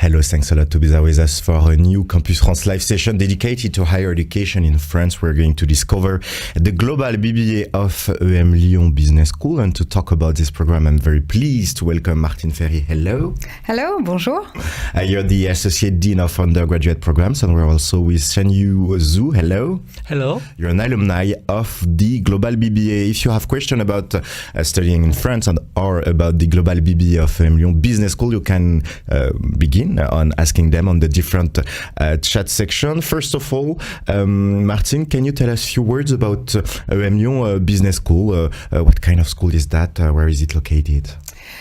Hello, thanks a lot to be there with us for a new Campus France live session dedicated to higher education in France. We're going to discover the Global BBA of emlyon Business School. And to talk about this program, I'm very pleased to welcome Martine FERRY. Hello. Hello, bonjour. You're the Associate Dean of Undergraduate Programs, and we're also with Xiangyu ZHOU. Hello. Hello. You're an alumni of the Global BBA. If you have questions about studying in France or about the Global BBA of emlyon Business School, you can begin on asking them on the different chat section. First of all, Martine, can you tell us a few words about emlyon Business School? What kind of school is that? Where is it located?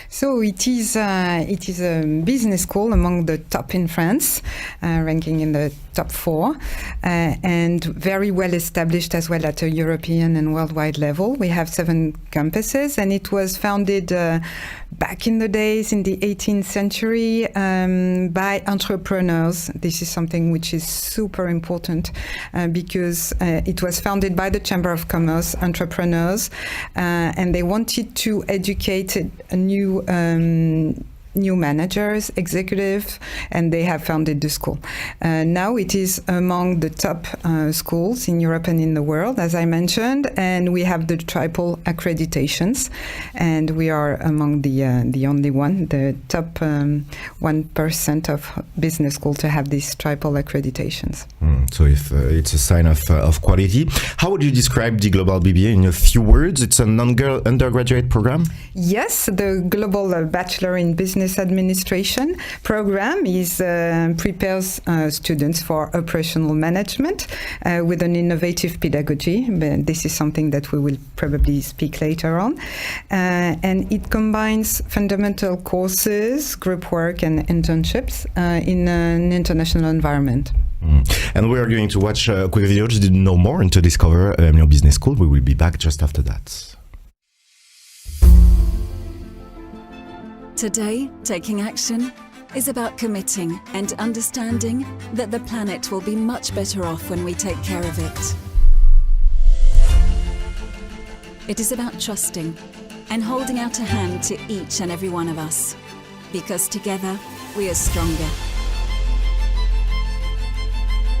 So it is a business school among the top in France, ranking in the top 4, and very well established as well at a European and worldwide level. We have 7 campuses, and it was founded back in the days in the 18th century by entrepreneurs. This is something which is super important because it was founded by the Chamber of Commerce entrepreneurs, and they wanted to educate a new managers, executives, and they have founded the school. Now it is among the top schools in Europe and in the world, as I mentioned, and we have the triple accreditations, and we are among the only one, the top 1% of business school to have these triple accreditations. So if it's a sign of quality. How would you describe the Global BBA in a few words? It's an undergraduate program? Yes, the Global Bachelor in Business Administration program prepares students for operational management with an innovative pedagogy. This is something that we will probably speak later on. And it combines fundamental courses, group work, and internships in an international environment. And we are going to watch a quick video to know more and to discover emlyon Business School. We will be back just after that. Today, taking action is about committing and understanding that the planet will be much better off when we take care of it. It is about trusting and holding out a hand to each and every one of us, because together we are stronger.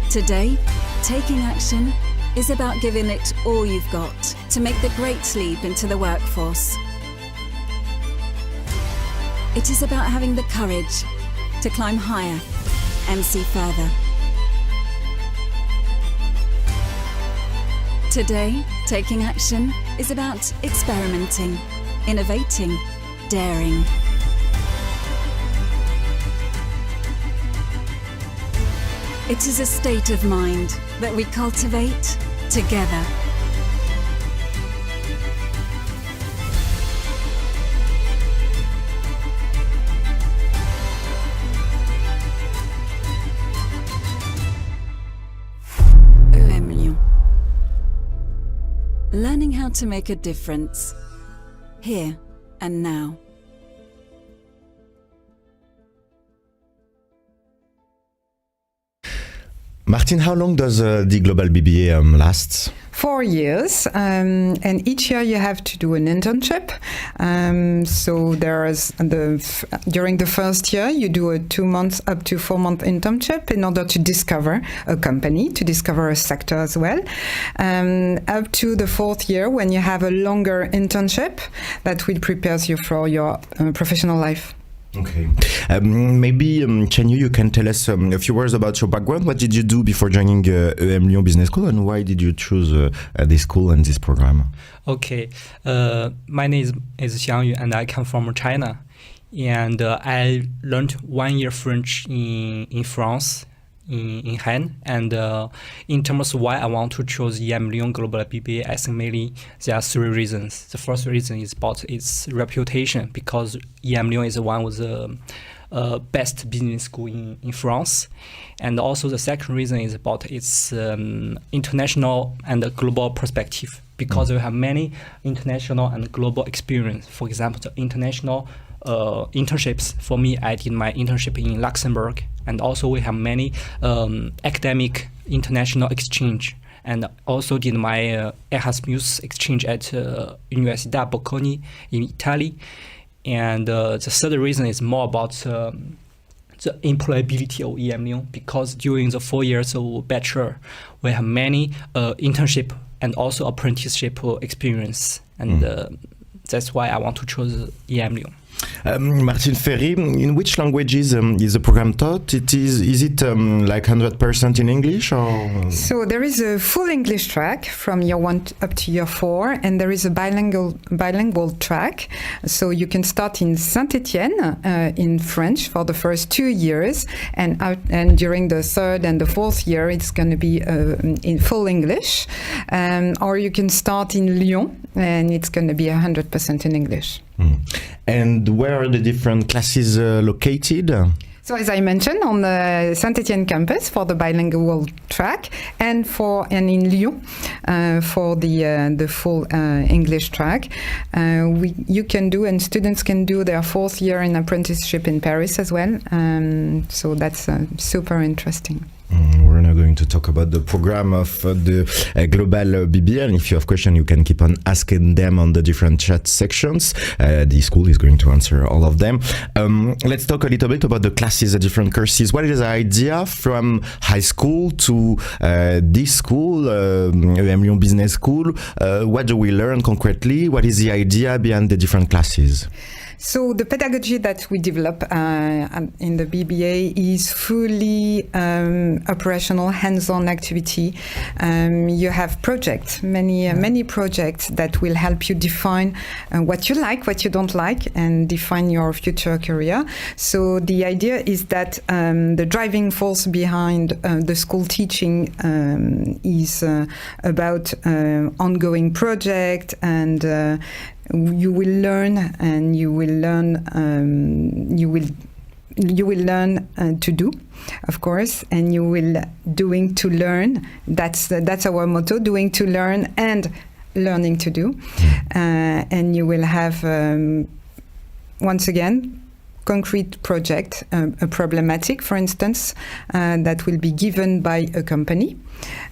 Today, taking action is about giving it all you've got to make the great leap into the workforce. It is about having the courage to climb higher and see further. Today, taking action is about experimenting, innovating, daring. It is a state of mind that we cultivate together. Learning how to make a difference, here and now. Martine, how long does the Global BBA last? 4 years, and each year you have to do an internship. So during the first year, you do a 2 months up to 4 month internship in order to discover a company, to discover a sector as well. Up to the 4th year, when you have a longer internship, that will prepare you for your professional life. Okay. Maybe, Xiangyu, you can tell us a few words about your background. What did you do before joining emlyon Business School, and why did you choose this school and this program? Okay. My name is Xiangyu, and I come from China. And I learned 1 year French in France, in Rennes. And in terms of why I want to choose emlyon Global BBA, I think mainly there are 3 reasons. The first reason is about its reputation, because emlyon is one of the best business school in France. And also the second reason is about its international and global perspective, because we have many international and global experience. For example, the international internships. For me, I did my internship in Luxembourg, and also we have many academic international exchange, and also did my Erasmus exchange at Università Bocconi in Italy. And the third reason is more about the employability of emlyon, because during the 4 years of Bachelor, we have many internship and also apprenticeship experience, and that's why I want to choose emlyon. Martine, FERRY, in which languages is the program taught? Is it like 100% in English? Or? So there is a full English track from year 1 up to year 4, and there is a bilingual track. So you can start in Saint-Étienne in French for the first 2 years, and during the 3rd and the 4th year it's going to be in full English. Or you can start in Lyon, and it's going to be 100% in English. And where are the different classes located? So as I mentioned, on the Saint-Étienne campus for the bilingual track, and in Lyon for the full English track. You can do, and students can do their 4th year in apprenticeship in Paris as well. So that's super interesting. We're now going to talk about the program of the Global BBA, and if you have questions, you can keep on asking them on the different chat sections. The school is going to answer all of them. Let's talk a little bit about the classes, the different courses. What is the idea from high school to this school, emlyon Business School? What do we learn concretely? What is the idea behind the different classes? So the pedagogy that we develop in the BBA is fully operational, hands-on activity. You have projects, many projects that will help you define what you like, what you don't like, and define your future career. So the idea is that the driving force behind the school teaching is about ongoing project, and you will learn, and you will learn to do, of course, and you will doing to learn. That's our motto: doing to learn and learning to do. And you will have once again concrete project, a problematic, for instance, that will be given by a company,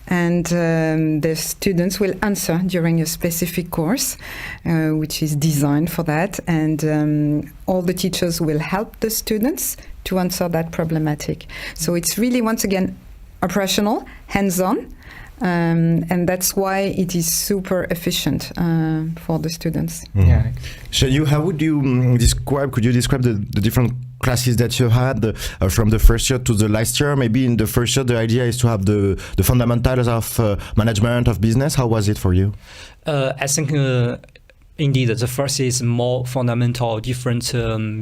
and the students will answer during a specific course, which is designed for that, and all the teachers will help the students to answer that problematic. So it's really, once again, operational, hands-on, and that's why it is super efficient for the students. Yeah. Xiangyu, how would you describe? Could you describe the different classes that you had from the first year to the last year? Maybe in the first year, the idea is to have the fundamentals of management, of business. How was it for you? I think indeed the first is more fundamental, different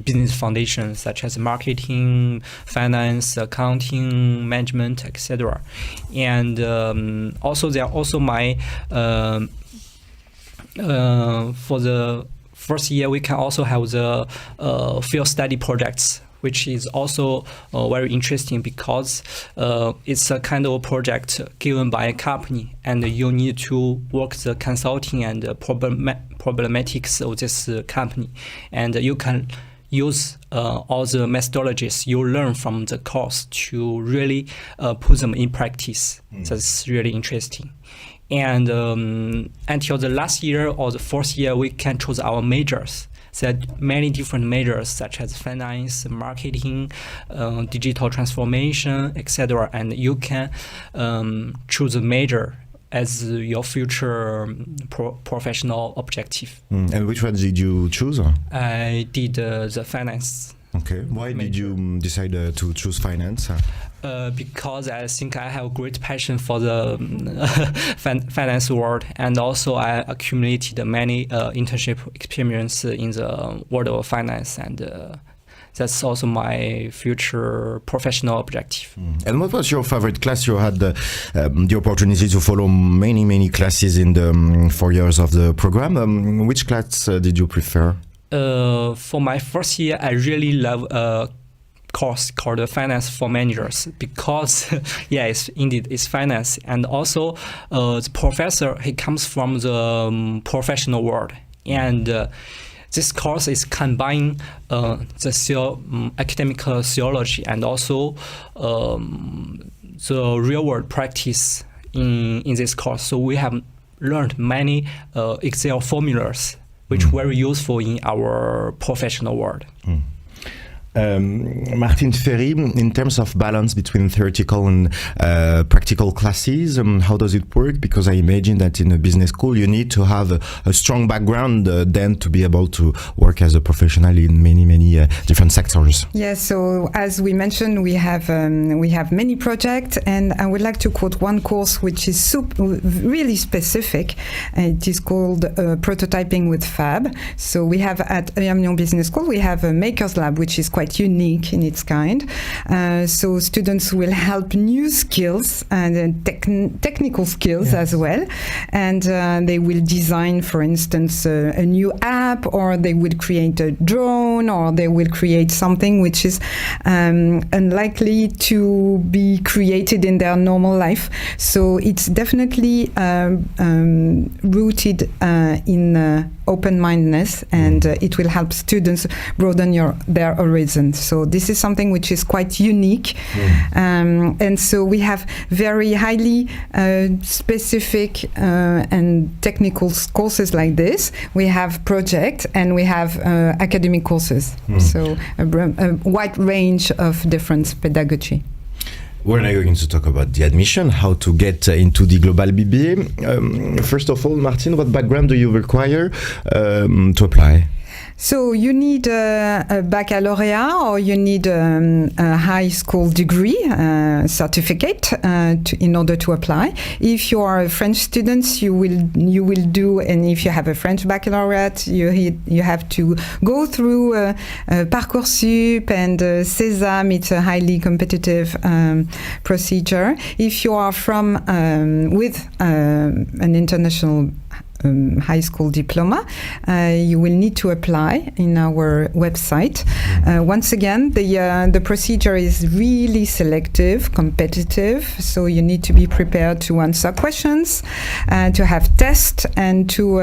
business foundations such as marketing, finance, accounting, management, etc. And also there are also my for the first year we can also have the field study projects, which is also very interesting because it's a kind of project given by a company, and you need to work the consulting and problematics of this company, and you can use all the methodologies you learn from the course to really put them in practice. That's really interesting. And until the last year or the 4th year, we can choose our majors. There are many different majors such as finance, marketing, digital transformation, etc. And you can choose a major as your future professional objective. And which one did you choose? I did the finance. Okay. Why did you decide to choose finance? Because I think I have great passion for the finance world, and also I accumulated many internship experience in the world of finance, and that's also my future professional objective. And what was your favorite class? You had the opportunity to follow many classes in the 4 years of the program. Which class did you prefer? For my first year, I really love course called Finance for Managers because, it's finance, and also the professor, he comes from the professional world, and this course is combining the academic theology and also the real world practice in this course. So we have learned many Excel formulas, which are very useful in our professional world. Martine, FERRY, in terms of balance between theoretical and practical classes, how does it work? Because I imagine that in a business school you need to have a strong background then to be able to work as a professional in many different sectors. Yes, so as we mentioned, we have many projects, and I would like to quote one course which is really specific. It is called Prototyping with Fab. So we have at emlyon Business School, we have a Makers Lab, which is quite unique in its kind. So students will help new skills and technical skills as well. And they will design, for instance, a new app, or they will create a drone, or they will create something which is unlikely to be created in their normal life. So it's definitely rooted in open-mindedness, and it will help students broaden their horizons. So this is something which is quite unique. And so we have very highly specific and technical courses like this. We have projects and we have academic courses. So a wide range of different pedagogy. We're now going to talk about the admission, how to get into the Global BBA. First of all, Martine, what background do you require to apply? So you need a baccalaureat, or you need a high school degree certificate in order to apply. If you are a French student, you will do, and if you have a French baccalaureate, you have to go through Parcoursup and Sésame. It's a highly competitive procedure. If you are from with an international high school diploma, you will need to apply in our website. Once again, the procedure is really selective, competitive, so you need to be prepared to answer questions, to have tests, and to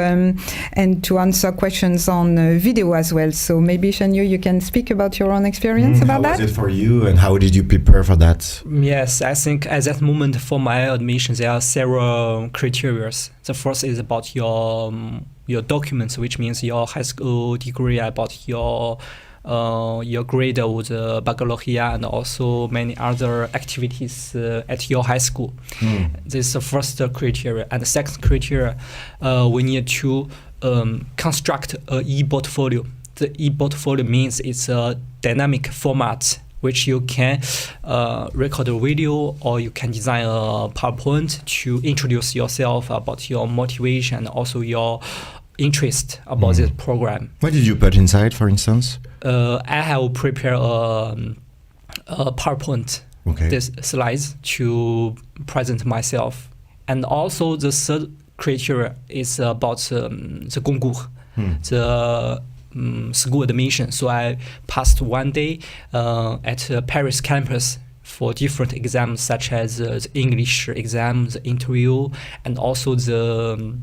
answer questions on video as well. So maybe Xiangyu, you can speak about your own experience about that. How was it for you, and how did you prepare for that? Yes, I think at that moment for my admission, there are several criteria. The first is about your documents, which means your high school degree, about your grade of the baccalaureate, and also many other activities at your high school. This is the first criteria. And the second criteria, we need to construct an e-portfolio. The e-portfolio means it's a dynamic format which you can record a video, or you can design a PowerPoint to introduce yourself, about your motivation, and also your interest about this program. What did you put inside, for instance? I have prepared a PowerPoint, this slides to present myself. And also the third criteria is about the concours, the school admission. So I passed one day at Paris campus for different exams, such as the English exam, the interview, and also the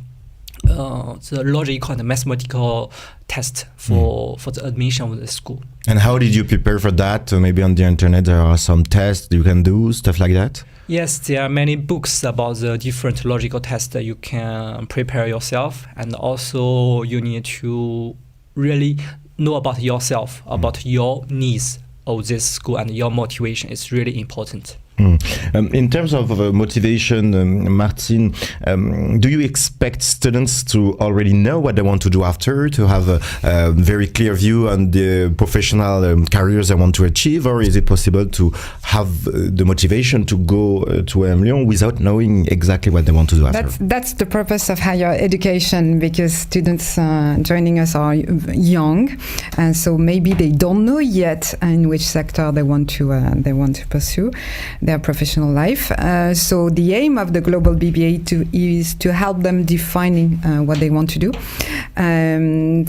logical and mathematical test for the admission of the school. And how did you prepare for that? Maybe on the internet there are some tests you can do, stuff like that? Yes, there are many books about the different logical tests that you can prepare yourself, and also you need to really know about yourself, about your needs of this school, and your motivation is really important. In terms of motivation, Martine, do you expect students to already know what they want to do after, to have a very clear view on the professional careers they want to achieve, or is it possible to have the motivation to go to emlyon without knowing exactly what they want to do after? That's the purpose of higher education, because students joining us are young, and so maybe they don't know yet in which sector they want to pursue their professional life. So the aim of the Global BBA is to help them defining what they want to do.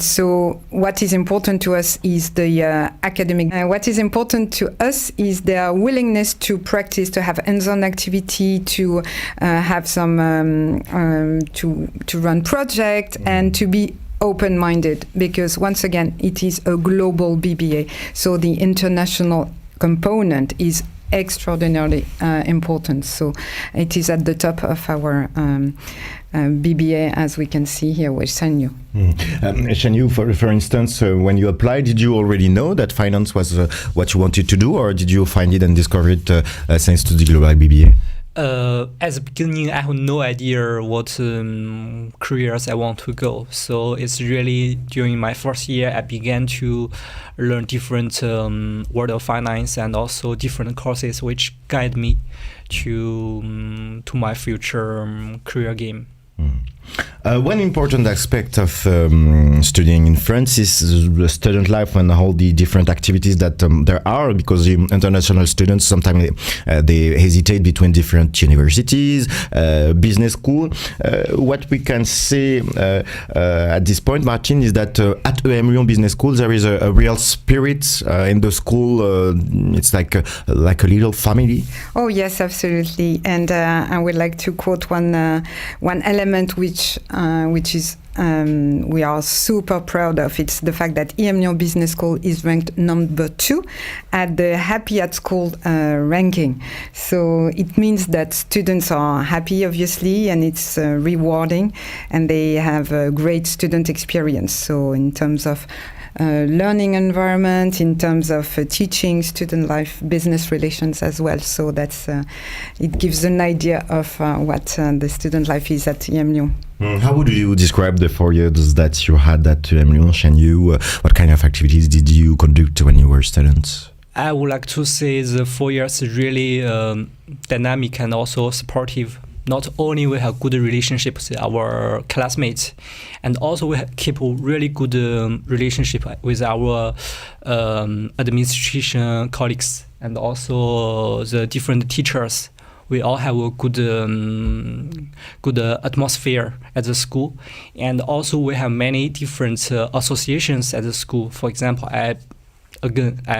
So what is important to us is the academic. What is important to us is their willingness to practice, to have hands-on activity, to have some to run projects, and to be open-minded, because once again it is a global BBA, so the international component is extraordinarily important. So it is at the top of our BBA, as we can see here with Xiangyu. Xiangyu, for instance, when you applied, did you already know that finance was what you wanted to do, or did you find it and discover it thanks to the Global BBA? At the beginning, I have no idea what careers I want to go. So it's really during my first year, I began to learn different world of finance and also different courses which guide me to my future career game. One important aspect of studying in France is the student life and all the different activities that there are, because the international students sometimes they hesitate between different universities, business school. What we can say at this point, Martine, is that at emlyon Business School there is a real spirit in the school. It's like a little family. Oh yes, absolutely. And I would like to quote one element which is we are super proud of. It's the fact that emlyon Business School is ranked number 2 at the Happy at School ranking. So it means that students are happy, obviously, and it's rewarding, and they have a great student experience. So in terms of learning environment, in terms of teaching, student life, business relations as well. So that's it gives an idea of what the student life is at emlyon. How would you describe the 4 years that you had at emlyon, Xiangyu? What kind of activities did you conduct when you were students? I would like to say the 4 years is really dynamic and also supportive. Not only we have good relationships with our classmates, and also we keep a really good relationship with our administration colleagues and also the different teachers. We all have a good atmosphere at the school, and also we have many different associations at the school. For example, I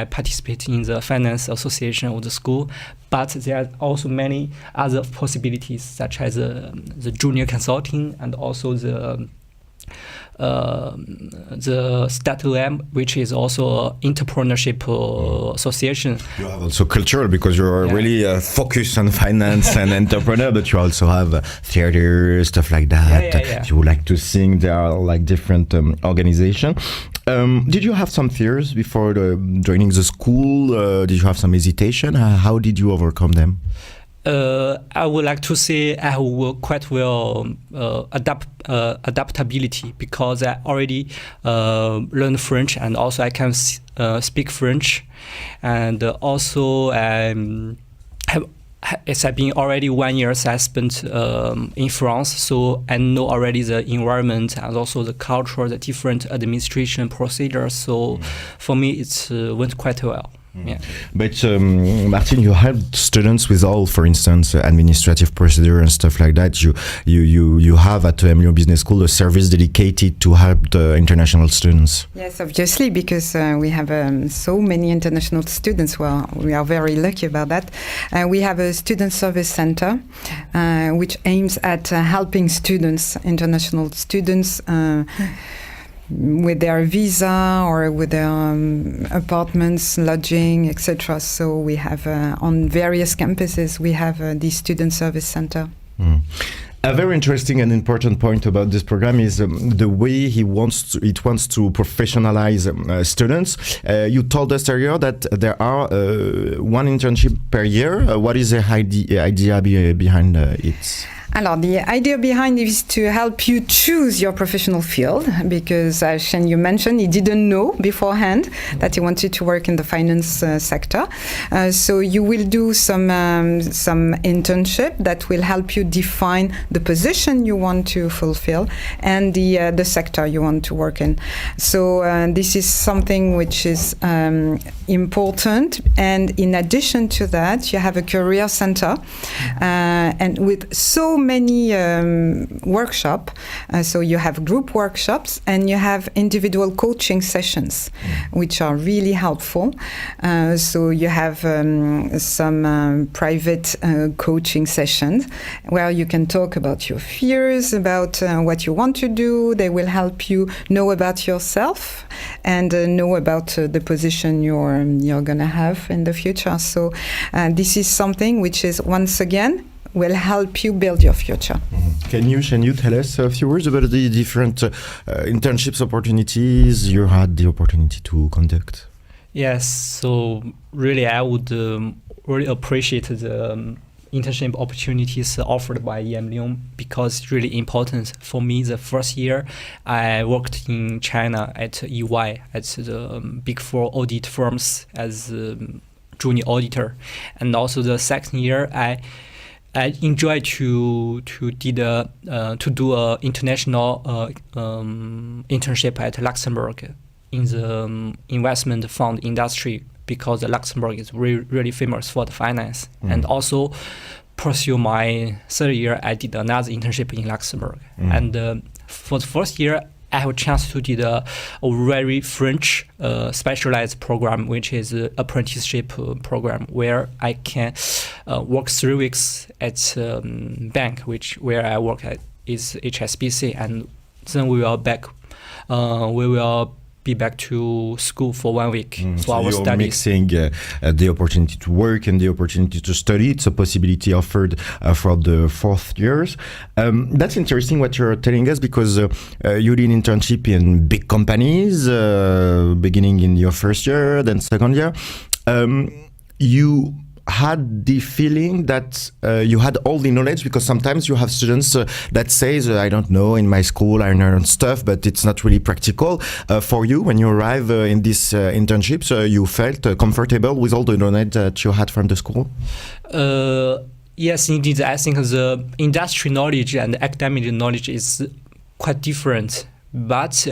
participate in the finance association of the school, but there are also many other possibilities, such as the junior consulting and also the StatLM, which is also entrepreneurship association. You have also cultural, because you're really focused on finance and entrepreneur, but you also have theater, stuff like that. You would like to sing. There are like different organizations. Did you have some fears before joining the school? Did you have some hesitation? How did you overcome them? I would like to say I have quite well adaptability, because I already learned French, and also I can speak French, and also it's been already 1 year I spent in France, so I know already the environment and also the culture, the different administration procedures. So for me, it went quite well. Yeah. But Martine, you help students with all, for instance, administrative procedure and stuff like that. You have at emlyon Business School a service dedicated to help the international students. Yes, obviously, because we have so many international students. Well, we are very lucky about that. We have a student service center which aims at helping students, international students, with their visa or with their apartments, lodging, etc. So we have on various campuses we have the student service center. A very interesting and important point about this program is the way it wants to professionalize students. You told us earlier that there are one internship per year. What is the idea behind it? Alors, the idea behind it is to help you choose your professional field, because as Xiangyu mentioned, he didn't know beforehand that he wanted to work in the finance sector. So you will do some internship that will help you define the position you want to fulfill and the sector you want to work in. So this is something which is important. And in addition to that, you have a career center, and with so many workshops. So you have group workshops and you have individual coaching sessions, which are really helpful. So you have some private coaching sessions where you can talk about your fears, about what you want to do. They will help you know about yourself and know about the position you're going to have in the future. So this is something which is, once again, will help you build your future. Can you, Xiangyu, tell us a few words about the different internships opportunities you had the opportunity to conduct? Yes, so really I would really appreciate the internship opportunities offered by emlyon, because it's really important for me. The first year I worked in China at EY, at the Big Four audit firms as junior auditor, and also the second year I enjoyed to do a international internship at Luxembourg in the investment fund industry, because Luxembourg is really famous for the finance. And also pursue my third year, I did another internship in Luxembourg. And for the first year, I have a chance to do a very French specialized program, which is an apprenticeship program, where I can work 3 weeks at bank, where I work at is HSBC, and then we will be back to school for 1 week for our you're studies. Mixing the opportunity to work and the opportunity to study. It's a possibility offered for the fourth years. That's interesting what you're telling us, because you did internship in big companies, beginning in your first year, then second year. You had the feeling that you had all the knowledge, because sometimes you have students that says, I don't know, in my school I learned stuff, but it's not really practical. For you, when you arrive in these internships, you felt comfortable with all the knowledge that you had from the school? Yes, indeed. I think the industry knowledge and academic knowledge is quite different, but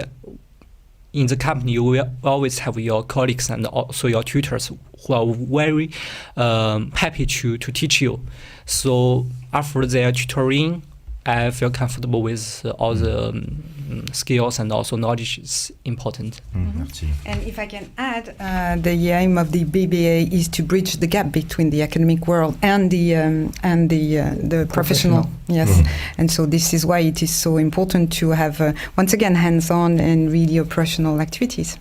in the company, you will always have your colleagues and also your tutors who are very happy to teach you. So after their tutoring, I feel comfortable with all the skills, and also knowledge is important. And if I can add, the aim of the BBA is to bridge the gap between the academic world and the professional. Yes, and so this is why it is so important to have once again hands-on and really operational activities.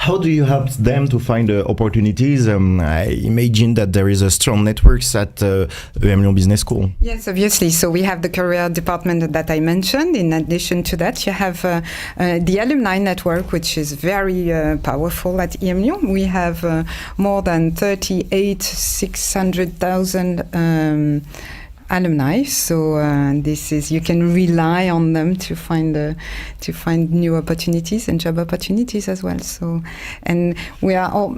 How do you help them to find opportunities? I imagine that there is a strong networks at emlyon Business School. Yes, obviously. So we have the career department that I mentioned. In addition to that, you have the alumni network, which is very powerful at emlyon. We have more than 600,000 alumni, so this is, you can rely on them to find new opportunities and job opportunities as well. So, and we are all,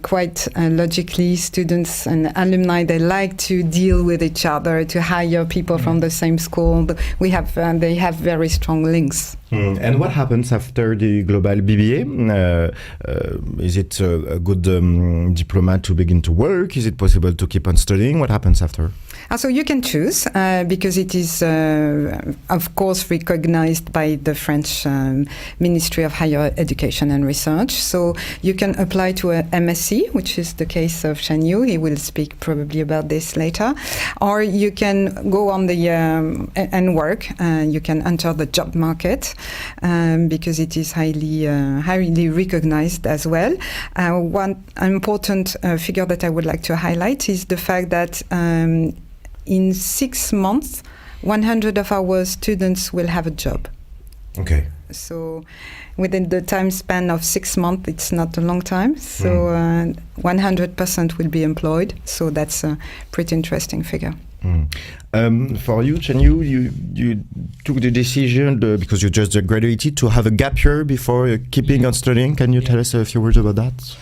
quite logically, students and alumni, they like to deal with each other, to hire people from the same school. They have very strong links. And what happens after the Global BBA? Is it a good diploma to begin to work? Is it possible to keep on studying? What happens after? So you can choose, because it is, of course, recognized by the French Ministry of Higher Education and Research. So you can apply to a MSc, which is the case of Xiangyu. He will speak probably about this later. Or you can go on the and work. You can enter the job market, because it is highly recognized as well. One important figure that I would like to highlight is the fact that in 6 months, 100 of our students will have a job. Okay. So within the time span of 6 months, it's not a long time. So 100% will be employed. So that's a pretty interesting figure. For you, Xiangyu, you took the decision, because you just graduated, to have a gap year before keeping on studying. Can you tell us a few words about that?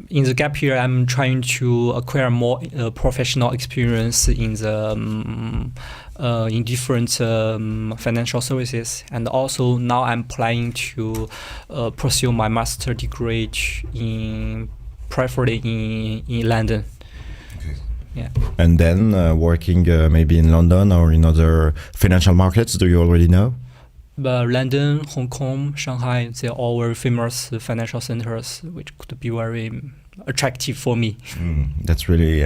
In the gap year, I'm trying to acquire more professional experience in the in different financial services, and also now I'm planning to pursue my master degree preferably in London. Okay. Yeah. And then working maybe in London or in other financial markets, do you already know? But London, Hong Kong, Shanghai, they're all very famous financial centers, which could be very attractive for me. That's really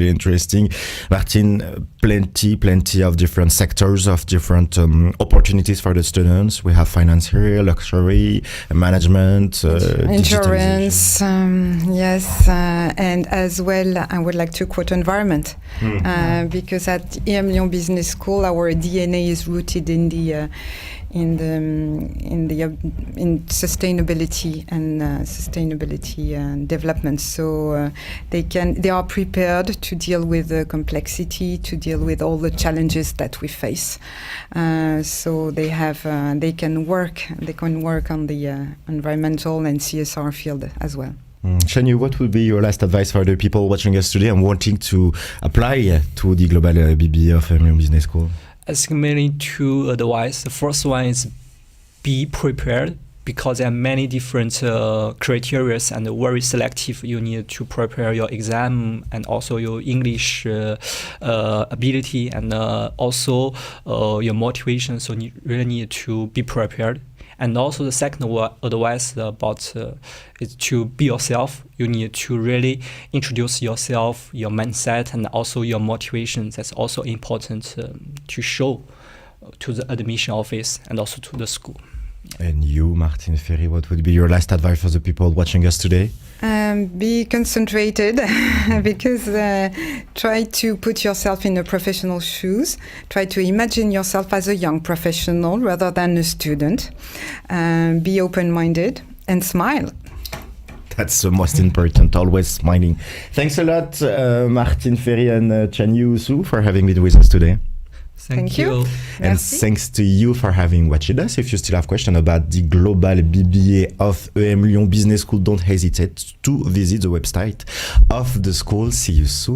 interesting. Martine, plenty of different sectors, of different opportunities for the students. We have finance here, luxury, management, insurance, yes, and as well, I would like to quote environment, because at emlyon Business School, our DNA is rooted in sustainability and development. So they are prepared to deal with the complexity, to deal with all the challenges that we face. So they can work on the environmental and CSR field as well. Xiangyu, what would be your last advice for the people watching us today and wanting to apply to the Global BBA of emlyon Business School? I think mainly two advice. The first one is be prepared, because there are many different criteria and very selective. You need to prepare your exam and also your English ability and also your motivation. So you really need to be prepared. And also the second advice about is to be yourself. You need to really introduce yourself, your mindset, and also your motivation. That's also important to show to the admission office and also to the school. And you, Martine FERRY, what would be your last advice for the people watching us today? Be concentrated, because try to put yourself in a professional shoes. Try to imagine yourself as a young professional rather than a student. Be open-minded and smile. That's the most important, always smiling. Thanks a lot, Martine FERRY and Xiangyu for having been with us today. Thank you. And Merci. thanks to you for having watched us. If you still have questions about the Global BBA of emlyon Business School, don't hesitate to visit the website of the school. See you soon.